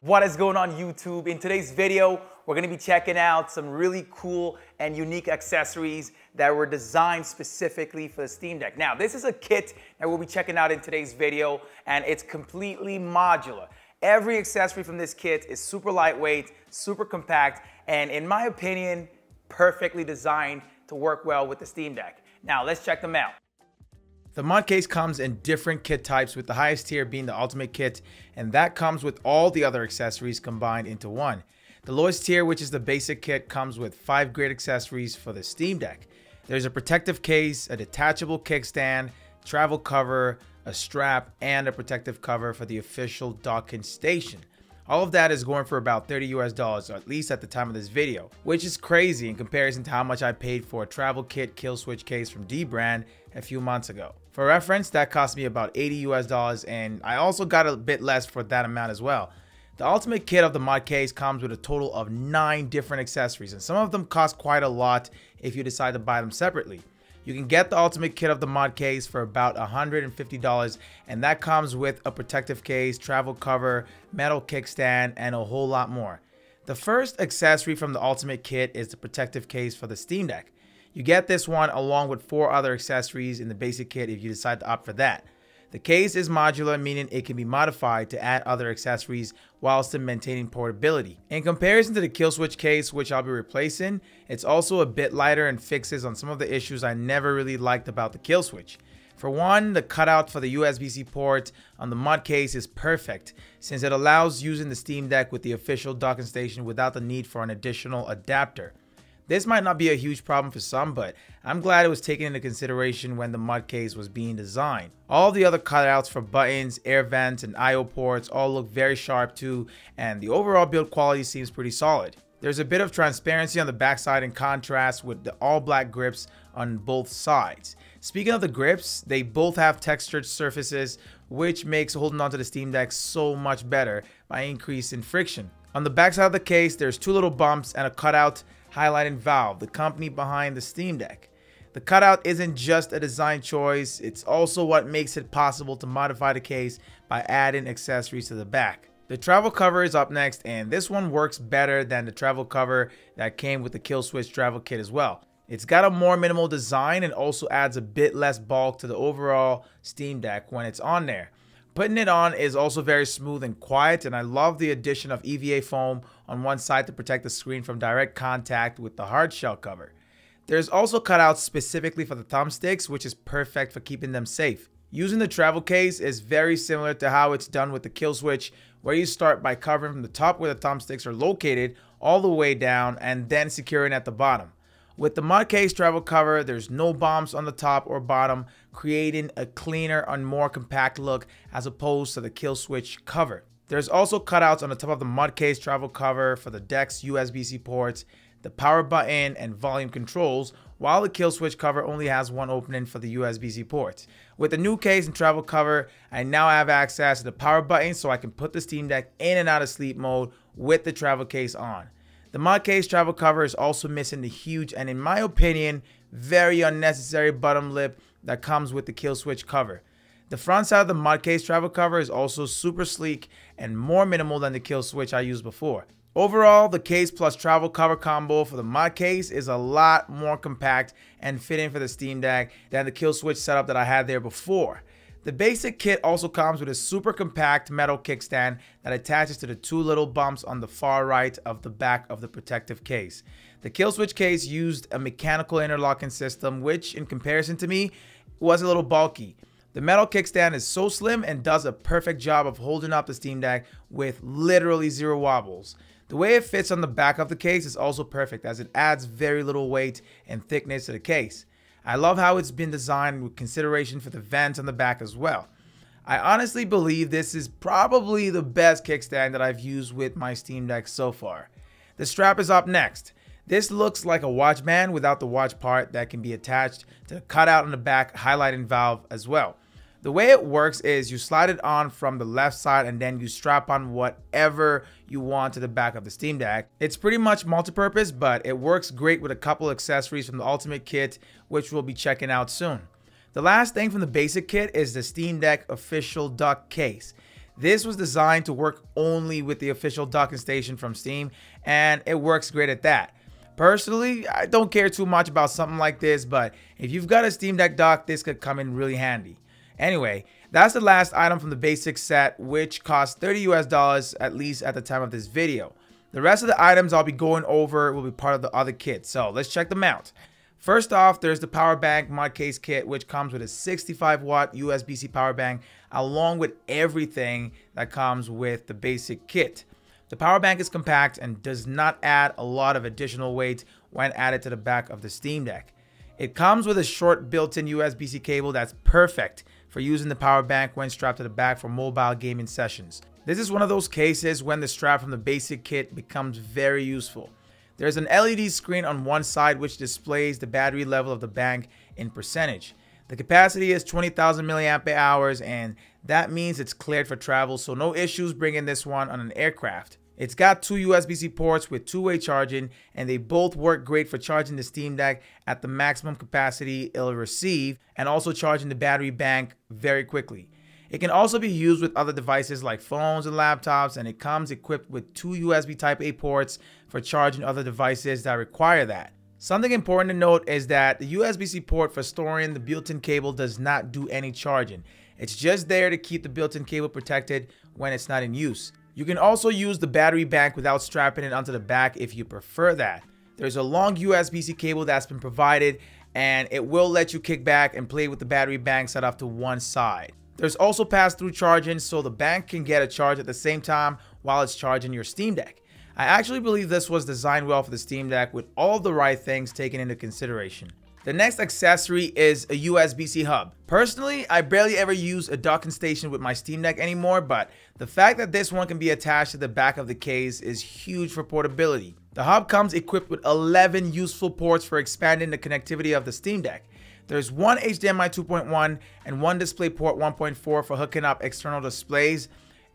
What is going on YouTube? In today's video, we're gonna be checking out some really cool and unique accessories that were designed specifically for the Steam Deck. Now, this is a kit that we'll be checking out in today's video, and it's completely modular. Every accessory from this kit is super lightweight, super compact, and in my opinion, perfectly designed to work well with the Steam Deck. Now, let's check them out. The mod case comes in different kit types, with the highest tier being the Ultimate Kit, and that comes with all the other accessories combined into one. The lowest tier, which is the basic kit, comes with 5 great accessories for the Steam Deck. There's a protective case, a detachable kickstand, travel cover, a strap, and a protective cover for the official docking station. All of that is going for about $30 US, or at least at the time of this video, which is crazy in comparison to how much I paid for a travel kit kill switch case from D brand a few months ago. For reference, that cost me about $80 US, and I also got a bit less for that amount as well. The Ultimate Kit of the mod case comes with a total of 9 different accessories, and some of them cost quite a lot if you decide to buy them separately. You can get the Ultimate Kit of the mod case for about $150, and that comes with a protective case, travel cover, metal kickstand, and a whole lot more. The first accessory from the Ultimate Kit is the protective case for the Steam Deck. You get this one along with 4 other accessories in the basic kit if you decide to opt for that. The case is modular, meaning it can be modified to add other accessories while still maintaining portability. In comparison to the kill switch case, which I'll be replacing, it's also a bit lighter and fixes on some of the issues I never really liked about the kill switch. For one, the cutout for the USB-C port on the mod case is perfect, since it allows using the Steam Deck with the official docking station without the need for an additional adapter. This might not be a huge problem for some, but I'm glad it was taken into consideration when the mod case was being designed. All the other cutouts for buttons, air vents, and I/O ports all look very sharp too, and the overall build quality seems pretty solid. There's a bit of transparency on the backside in contrast with the all black grips on both sides. Speaking of the grips, they both have textured surfaces, which makes holding onto the Steam Deck so much better by increasing friction. On the backside of the case, there's 2 little bumps and a cutout highlighting Valve, the company behind the Steam Deck. The cutout isn't just a design choice, it's also what makes it possible to modify the case by adding accessories to the back. The travel cover is up next, and this one works better than the travel cover that came with the kill switch travel kit as well. It's got a more minimal design and also adds a bit less bulk to the overall Steam Deck when it's on there. Putting it on is also very smooth and quiet, and I love the addition of EVA foam on one side to protect the screen from direct contact with the hard shell cover. There's also cutouts specifically for the thumbsticks, which is perfect for keeping them safe. Using the travel case is very similar to how it's done with the kill switch, where you start by covering from the top where the thumbsticks are located all the way down and then securing at the bottom. With the mod case travel cover, there's no bumps on the top or bottom, creating a cleaner and more compact look as opposed to the kill switch cover. There's also cutouts on the top of the mod case travel cover for the deck's USB-C ports, the power button, and volume controls, while the kill switch cover only has one opening for the USB-C ports. With the new case and travel cover, I now have access to the power button so I can put the Steam Deck in and out of sleep mode with the travel case on. The mod case travel cover is also missing the huge and, in my opinion, very unnecessary bottom lip that comes with the kill switch cover. The front side of the mod case travel cover is also super sleek and more minimal than the kill switch I used before. Overall, the case plus travel cover combo for the mod case is a lot more compact and fitting for the Steam Deck than the kill switch setup that I had there before. The basic kit also comes with a super compact metal kickstand that attaches to the 2 little bumps on the far right of the back of the protective case. The kill switch case used a mechanical interlocking system, which in comparison to me was a little bulky. The metal kickstand is so slim and does a perfect job of holding up the Steam Deck with literally 0 wobbles. The way it fits on the back of the case is also perfect, as it adds very little weight and thickness to the case. I love how it's been designed with consideration for the vents on the back as well. I honestly believe this is probably the best kickstand that I've used with my Steam Deck so far. The strap is up next. This looks like a watch band without the watch part that can be attached to the cutout on the back, highlighting Valve as well. The way it works is you slide it on from the left side and then you strap on whatever you want to the back of the Steam Deck. It's pretty much multi-purpose, but it works great with a couple accessories from the Ultimate Kit, which we'll be checking out soon. The last thing from the basic kit is the Steam Deck official dock case. This was designed to work only with the official docking station from Steam, and it works great at that. Personally, I don't care too much about something like this, but if you've got a Steam Deck dock, this could come in really handy. Anyway, that's the last item from the basic set, which costs $30 at least at the time of this video. The rest of the items I'll be going over will be part of the other kit, so let's check them out. First off, there's the power bank mod case kit, which comes with a 65-watt USB-C power bank along with everything that comes with the basic kit. The power bank is compact and does not add a lot of additional weight when added to the back of the Steam Deck. It comes with a short built-in USB-C cable that's perfect for using the power bank when strapped to the back for mobile gaming sessions. This is one of those cases when the strap from the basic kit becomes very useful. There's an LED screen on one side which displays the battery level of the bank in percentage. The capacity is 20,000 milliamp hours, and that means it's cleared for travel, so no issues bringing this one on an aircraft. It's got two USB-C ports with two-way charging, and they both work great for charging the Steam Deck at the maximum capacity it'll receive, and also charging the battery bank very quickly. It can also be used with other devices like phones and laptops, and it comes equipped with two USB Type-A ports for charging other devices that require that. Something important to note is that the USB-C port for storing the built-in cable does not do any charging. It's just there to keep the built-in cable protected when it's not in use. You can also use the battery bank without strapping it onto the back if you prefer that. There's a long USB-C cable that's been provided, and it will let you kick back and play with the battery bank set off to one side. There's also pass-through charging, so the bank can get a charge at the same time while it's charging your Steam Deck. I actually believe this was designed well for the Steam Deck with all the right things taken into consideration. The next accessory is a USB-C hub. Personally, I barely ever use a docking station with my Steam Deck anymore, but the fact that this one can be attached to the back of the case is huge for portability. The hub comes equipped with 11 useful ports for expanding the connectivity of the Steam Deck. There's one HDMI 2.1 and one DisplayPort 1.4 for hooking up external displays,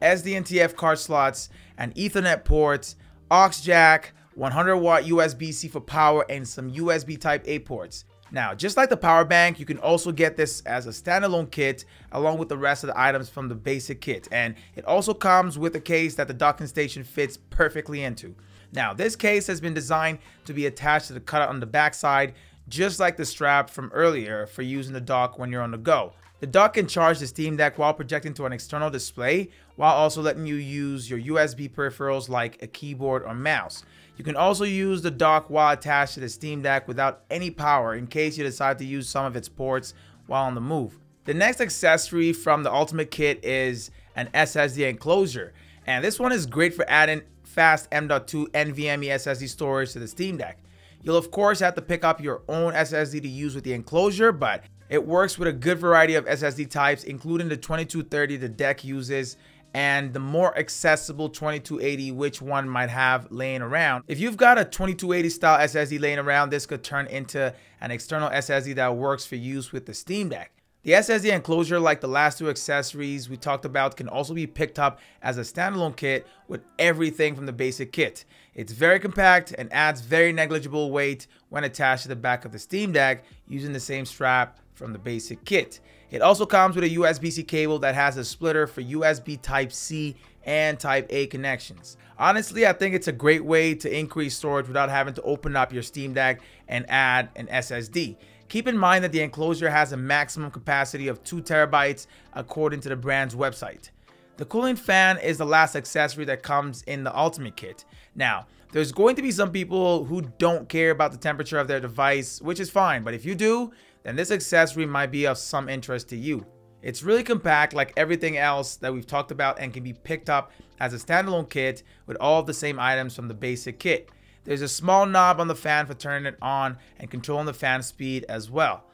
SD and TF card slots, and Ethernet ports, aux jack, 100-watt USB-C for power, and some USB Type-A ports. Now, just like the power bank, you can also get this as a standalone kit along with the rest of the items from the basic kit, and it also comes with a case that the docking station fits perfectly into. Now, this case has been designed to be attached to the cutout on the back side, just like the strap from earlier for using the dock when you're on the go. The dock can charge the Steam Deck while projecting to an external display, while also letting you use your USB peripherals like a keyboard or mouse. You can also use the dock while attached to the Steam Deck without any power in case you decide to use some of its ports while on the move. The next accessory from the Ultimate Kit is an SSD enclosure, and this one is great for adding fast M.2 NVMe SSD storage to the Steam Deck. You'll of course have to pick up your own SSD to use with the enclosure, but it works with a good variety of SSD types, including the 2230 the deck uses and the more accessible 2280 which one might have laying around. If you've got a 2280 style SSD laying around, this could turn into an external SSD that works for use with the Steam Deck. The SSD enclosure, like the last two accessories we talked about, can also be picked up as a standalone kit with everything from the basic kit. It's very compact and adds very negligible weight when attached to the back of the Steam Deck using the same strap from the basic kit. It also comes with a USB-C cable that has a splitter for USB Type-C and Type-A connections. Honestly, I think it's a great way to increase storage without having to open up your Steam Deck and add an SSD. Keep in mind that the enclosure has a maximum capacity of 2 terabytes according to the brand's website. The cooling fan is the last accessory that comes in the Ultimate Kit. Now, there's going to be some people who don't care about the temperature of their device, which is fine, but if you do, then this accessory might be of some interest to you. It's really compact like everything else that we've talked about and can be picked up as a standalone kit with all of the same items from the basic kit. There's a small knob on the fan for turning it on and controlling the fan speed as well.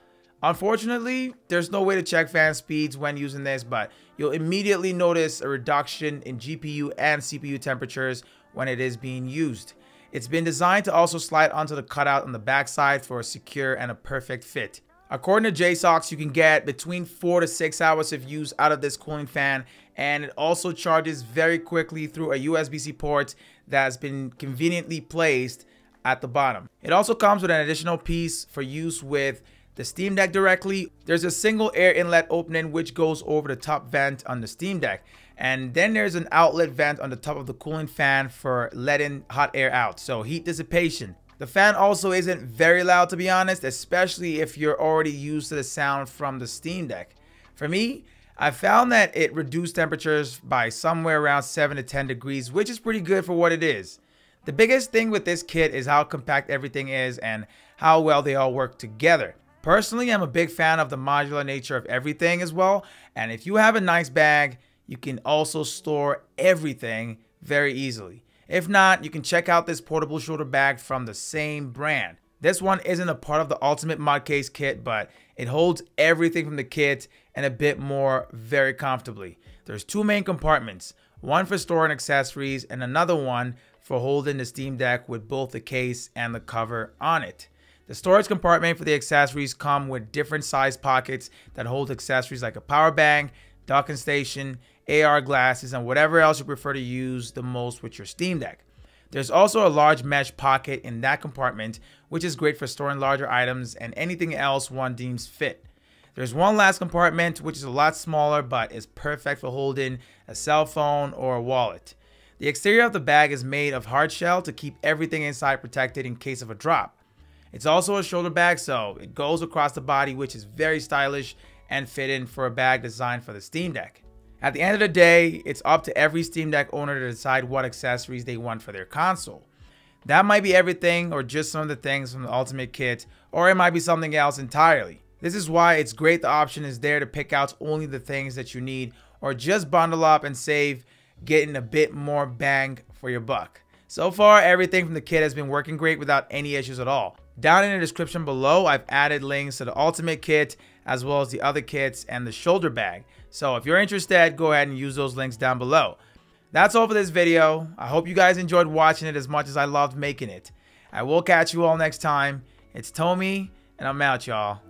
Unfortunately, there's no way to check fan speeds when using this, but you'll immediately notice a reduction in GPU and CPU temperatures when it is being used. It's been designed to also slide onto the cutout on the backside for a secure and a perfect fit. According to Jsaux, you can get between 4 to 6 hours of use out of this cooling fan, and it also charges very quickly through a USB-C port that's been conveniently placed at the bottom. It also comes with an additional piece for use with the Steam Deck directly, there's a single air inlet opening which goes over the top vent on the Steam Deck. And then there's an outlet vent on the top of the cooling fan for letting hot air out, so heat dissipation. The fan also isn't very loud, to be honest, especially if you're already used to the sound from the Steam Deck. For me, I found that it reduced temperatures by somewhere around 7 to 10 degrees, which is pretty good for what it is. The biggest thing with this kit is how compact everything is and how well they all work together. Personally, I'm a big fan of the modular nature of everything as well, and if you have a nice bag, you can also store everything very easily. If not, you can check out this portable shoulder bag from the same brand. This one isn't a part of the Ultimate Mod Case kit, but it holds everything from the kit and a bit more very comfortably. There's two main compartments, one for storing accessories and another one for holding the Steam Deck with both the case and the cover on it. The storage compartment for the accessories come with different size pockets that hold accessories like a power bank, docking station, AR glasses, and whatever else you prefer to use the most with your Steam Deck. There's also a large mesh pocket in that compartment, which is great for storing larger items and anything else one deems fit. There's one last compartment which is a lot smaller but is perfect for holding a cell phone or a wallet. The exterior of the bag is made of hard shell to keep everything inside protected in case of a drop. It's also a shoulder bag, so it goes across the body, which is very stylish and fitting for a bag designed for the Steam Deck. At the end of the day, it's up to every Steam Deck owner to decide what accessories they want for their console. That might be everything or just some of the things from the Ultimate Kit, or it might be something else entirely. This is why it's great the option is there to pick out only the things that you need, or just bundle up and save, getting a bit more bang for your buck. So far, everything from the kit has been working great without any issues at all. Down in the description below, I've added links to the Ultimate Kit, as well as the other kits and the shoulder bag. So if you're interested, go ahead and use those links down below. That's all for this video. I hope you guys enjoyed watching it as much as I loved making it. I will catch you all next time. It's Tommy, and I'm out, y'all.